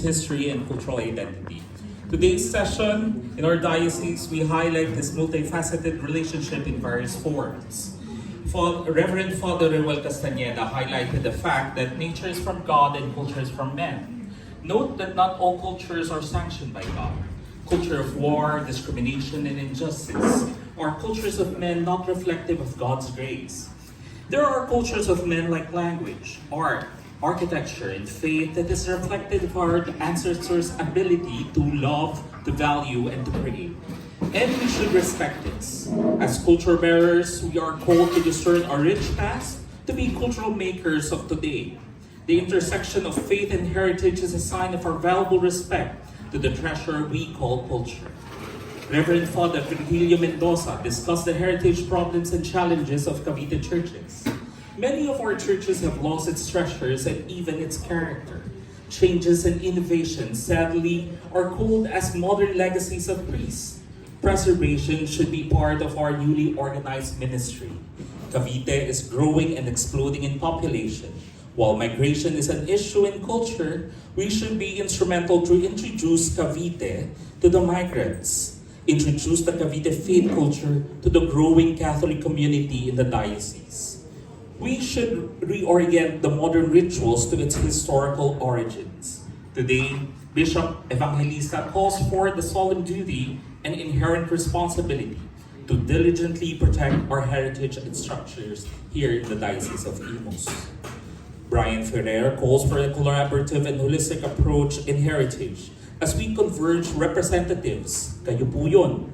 history and cultural identity. Today's session in our diocese, we highlight this multifaceted relationship in various forms. Reverend Father Ruel Castañeda highlighted the fact that nature is from God and culture is from men. Note that not all cultures are sanctioned by God. Culture of war, discrimination, and injustice are cultures of men not reflective of God's grace. There are cultures of men like language, art, architecture, and faith that is reflective of our ancestors' ability to love, to value, and to create. And we should respect this. As culture bearers, we are called to discern our rich past to be cultural makers of today. The intersection of faith and heritage is a sign of our valuable respect to the treasure we call culture. Reverend Father Virgilio Mendoza discussed the heritage problems and challenges of Cavite churches. Many of our churches have lost its treasures and even its character. Changes and innovations, sadly, are called as modern legacies of priests. Preservation should be part of our newly organized ministry. Cavite is growing and exploding in population. While migration is an issue in culture, we should be instrumental to introduce Cavite to the migrants, introduce the Cavite faith culture to the growing Catholic community in the diocese. We should reorient the modern rituals to its historical origins. Today, Bishop Evangelista calls for the solemn duty and inherent responsibility to diligently protect our heritage and structures here in the Diocese of Imus. Brian Ferrer calls for a collaborative and holistic approach in heritage as we converge representatives. Kayo po yun.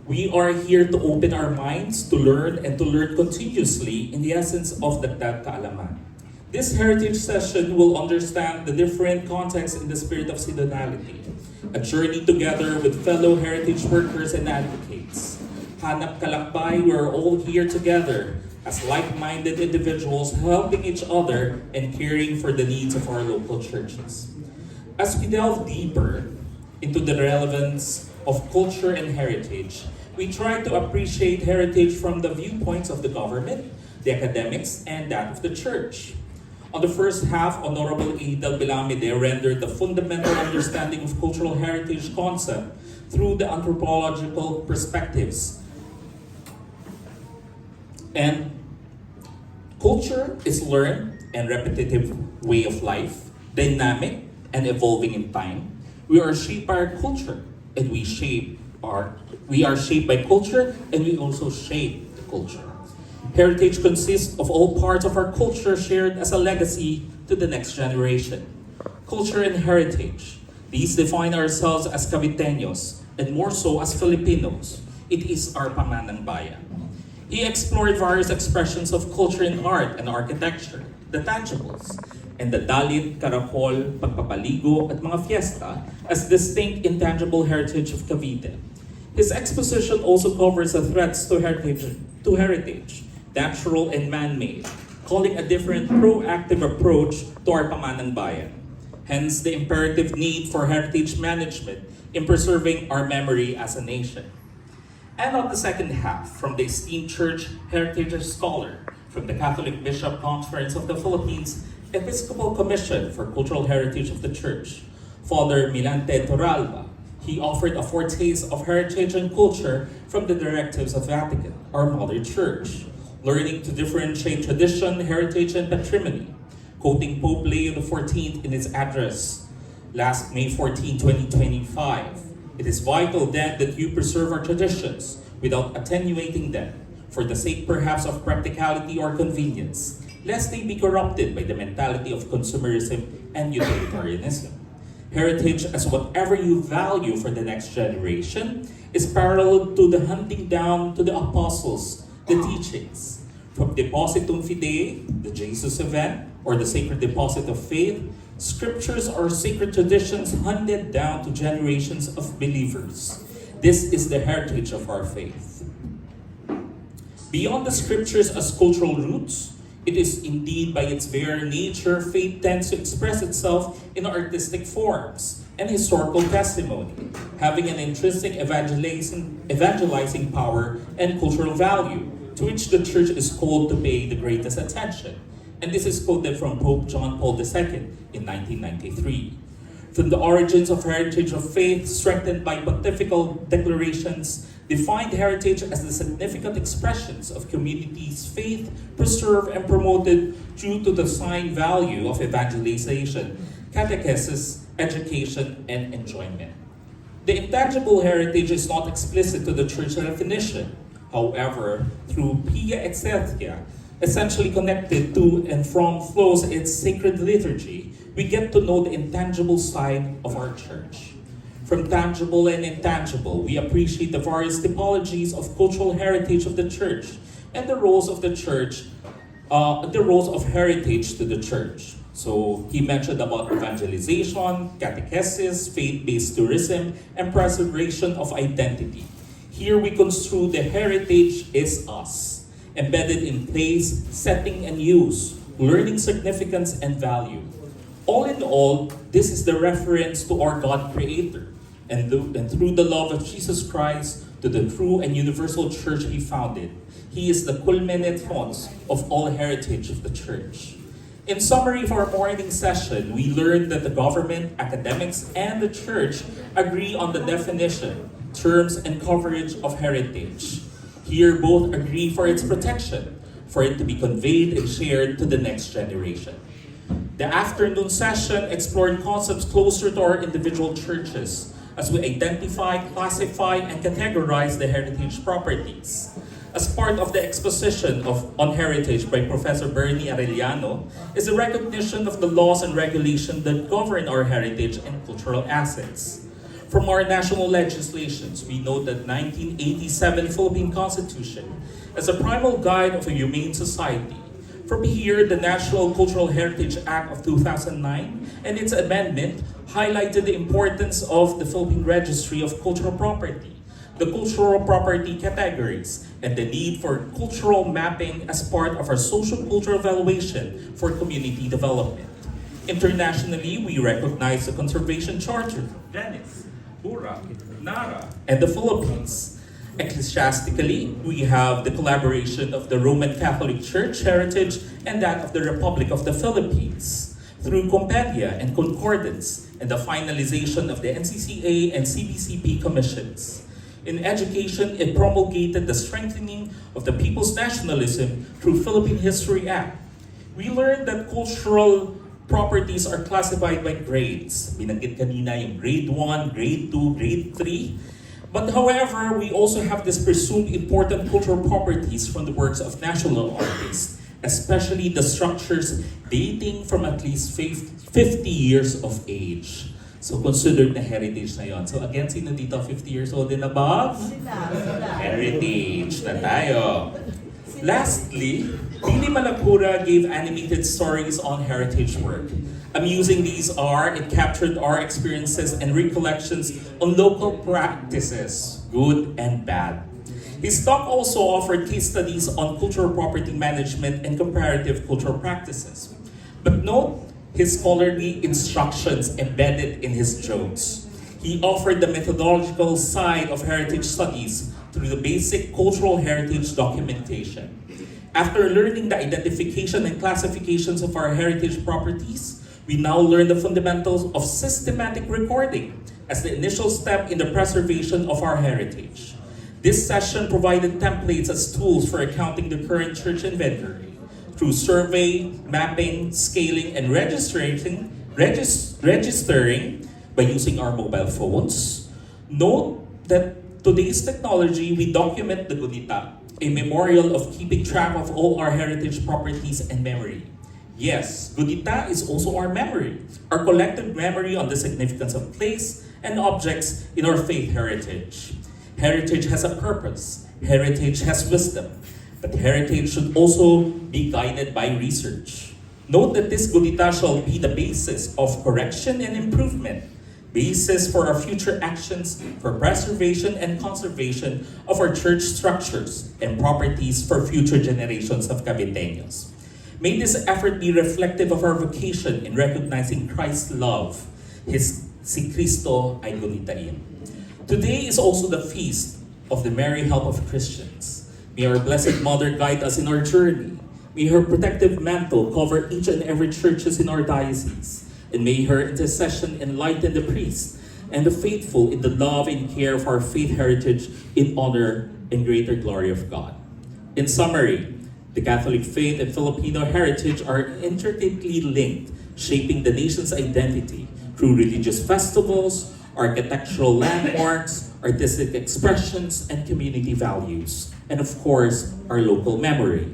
We are here to open our minds, to learn, and to learn continuously in the essence of Dagdag Kaalaman. This heritage session will understand the different contexts in the spirit of synodality, a journey together with fellow heritage workers and advocates. Hanap Kalakbay, we are all here together as like-minded individuals helping each other and caring for the needs of our local churches. As we delve deeper into the relevance of culture and heritage, we try to appreciate heritage from the viewpoints of the government, the academics, and that of the church. On the first half, Honorable Adel Bilamide rendered the fundamental understanding of cultural heritage concept through the anthropological perspectives. And culture is learned and repetitive way of life, dynamic and evolving in time. We are shaped by our culture, and we are shaped by culture, and we also shape the culture. Heritage consists of all parts of our culture shared as a legacy to the next generation. Culture and heritage. These define ourselves as Caviteños, and more so as Filipinos. It is our Pamanampalataya. He explored various expressions of culture in art and architecture, the tangibles, and the dalit, karakol, pagpapaligo, at mga fiesta as distinct intangible heritage of Cavite. His exposition also covers the threats to heritage, natural and man-made, calling a different proactive approach to our Pamanang hence the imperative need for heritage management in preserving our memory as a nation. And on the second half, from the esteemed church heritage scholar from the Catholic Bishop Conference of the Philippines Episcopal Commission for Cultural Heritage of the Church, Father Milante Torralba, he offered a foretaste of heritage and culture from the directives of Vatican, our Mother Church, learning to differentiate tradition, heritage, and patrimony, quoting Pope Leo XIV in his address last May 14, 2025. It is vital then that you preserve our traditions without attenuating them, for the sake perhaps of practicality or convenience, lest they be corrupted by the mentality of consumerism and utilitarianism. Heritage as whatever you value for the next generation is parallel to the handing down to the apostles, the teachings. From Depositum Fidei, the Jesus event, or the sacred deposit of faith, scriptures are sacred traditions handed down to generations of believers. This is the heritage of our faith. Beyond the scriptures as cultural roots, it is indeed by its very nature faith tends to express itself in artistic forms and historical testimony, having an intrinsic evangelizing power and cultural value, to which the Church is called to pay the greatest attention. And this is quoted from Pope John Paul II in 1993. from the origins of heritage of faith, strengthened by pontifical declarations, defined heritage as the significant expressions of communities' faith, preserved and promoted due to the sign value of evangelization, catechesis, education, and enjoyment. The intangible heritage is not explicit to the church definition. However, through Pia Excelsia, essentially connected to and from flows its sacred liturgy, we get to know the intangible side of our church. From tangible and intangible, we appreciate the various typologies of cultural heritage of the church and the roles of the church, the roles of heritage to the church. So he mentioned about evangelization, catechesis, faith-based tourism, and preservation of identity. Here we construe the heritage is us, embedded in place, setting, and use, learning significance and value. All in all, this is the reference to our God Creator, and through the love of Jesus Christ to the true and universal church He founded. He is the culminant font of all heritage of the church. In summary for our morning session, we learned that the government, academics, and the church agree on the definition, terms, and coverage of heritage. Here, both agree for its protection, for it to be conveyed and shared to the next generation. The afternoon session explored concepts closer to our individual churches as we identify, classify, and categorize the heritage properties. As part of the exposition on heritage by Professor Bernie Arellano is the recognition of the laws and regulations that govern our heritage and cultural assets. From our national legislations, we note that 1987 Philippine Constitution as a primal guide of a humane society. From here, the National Cultural Heritage Act of 2009 and its amendment highlighted the importance of the Philippine Registry of Cultural Property, the cultural property categories, and the need for cultural mapping as part of our social-cultural evaluation for community development. Internationally, we recognize the Conservation Charter from Venice, Bura, Nara, and the Philippines. Ecclesiastically, we have the collaboration of the Roman Catholic Church heritage and that of the Republic of the Philippines through compendia and concordance and the finalization of the NCCA and CBCP commissions. In education, it promulgated the strengthening of the people's nationalism through Philippine History Act. We learned that cultural properties are classified by grades. Binanggit kanina yung grade 1, grade 2, grade 3. But however, we also have this presumed important cultural properties from the works of national artists, especially the structures dating from at least 50 years of age. So considered na heritage na yon. So again, sino dito 50 years old and above? Heritage na tayo. Lastly, Pili Malapura gave animated stories on heritage work. Amusing these are, it captured our experiences and recollections on local practices, good and bad. His talk also offered case studies on cultural property management and comparative cultural practices. But note his scholarly instructions embedded in his jokes. He offered the methodological side of heritage studies through the basic cultural heritage documentation. After learning the identification and classifications of our heritage properties, we now learn the fundamentals of systematic recording as the initial step in the preservation of our heritage. This session provided templates as tools for accounting the current church inventory through survey, mapping, scaling, and registering by using our mobile phones. Note that today's technology, we document the gunita, a memorial of keeping track of all our heritage properties and memory. Yes, gunita is also our memory, our collective memory on the significance of place and objects in our faith heritage. Heritage has a purpose. Heritage has wisdom. But heritage should also be guided by research. Note that this gunita shall be the basis of correction and improvement, basis for our future actions for preservation and conservation of our church structures and properties for future generations of Caviteños. May this effort be reflective of our vocation in recognizing Christ's love, si Cristo ay gunitain. Today is also the feast of the Mary Help of Christians. May our Blessed Mother guide us in our journey. May her protective mantle cover each and every churches in our diocese. and may her intercession enlighten the priests and the faithful in the love and care of our faith heritage in honor and greater glory of God. In summary, the Catholic faith and Filipino heritage are intricately linked, shaping the nation's identity through religious festivals, architectural landmarks, artistic expressions, and community values, and of course, our local memory.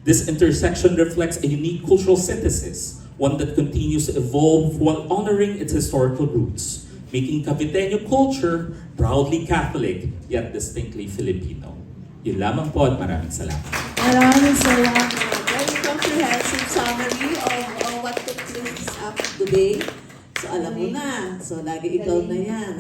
This intersection reflects a unique cultural synthesis, one that continues to evolve while honoring its historical roots, making Caviteño culture proudly Catholic, yet distinctly Filipino. Yun lamang po at maraming salamat. Maraming salamat. Very comprehensive summary of what took place up today. So alam mo na. So lagi ikaw na yan.